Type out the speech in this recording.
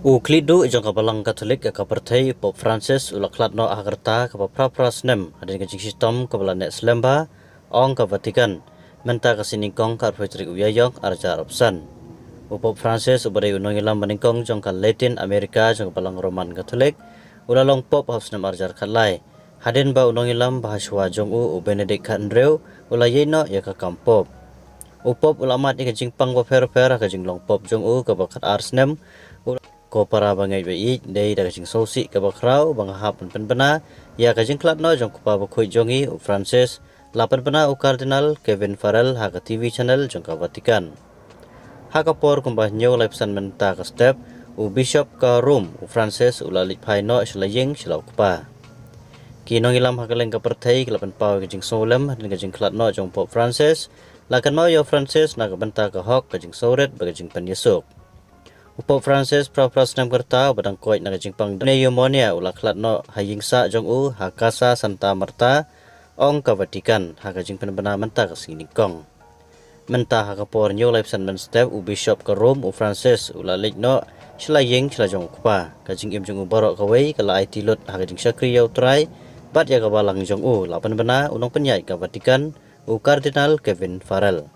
Uklidu ijong kabalang Katolik ke kapertai Pop Francis ulaklat no agarta ke pra-prasnem adin ke sistem kabala nek Slemba ong ke Vatikan menta ke siningkong ke arpetrik uyayong arja Arabsan. Pop Francis ubadai unong ilam meningkong jong ke Latin Amerika jong kabalang Roman Katolik ulalong Pop hafsnem arjar kalai. Hadin ba unong ilam bahaswa jong Benedict Andrew ulayino ya ke kampop. Upop ulamat ni kajing pang wafer-fer kajing long pop jong ke bakat arsnem ko para bangai bai dei da kajing sosi ke bakrau bang hapun penbena ya kajing klat no jong kupa bakoi jongi Francis lapan bena Cardinal Kevin Farrell ha ke TV channel jong ka Vatikan ha ka por kumbah nyo lepsan menta ka step Bishop ka Rome Francis ulalit pai no selaying selau kupa kinong ilam ha kaleng ka pertai lapan pau kajing solem dan kajing klat no jong Pop Francis lakan mau yo Francis na ka benta ka hok kajing soret bagajing penyesuk Pop Francis pra-prasnem kerta badang koit na kajing pang pneumonia ulaklat no hayingsa jong hakasa Santa Marta ong ka Vatikan ha kajing penbena menta ka siningkong menta ha kapor new life san men step Bishop ka Rome Francis ulalik no selaying selajong kupa kajing im jong barok kawai kala IT lot ha kajing syakri yau try bat ya ka balang jong lapan bena unong penyai ka Vatikan Cardinal Kevin Farrell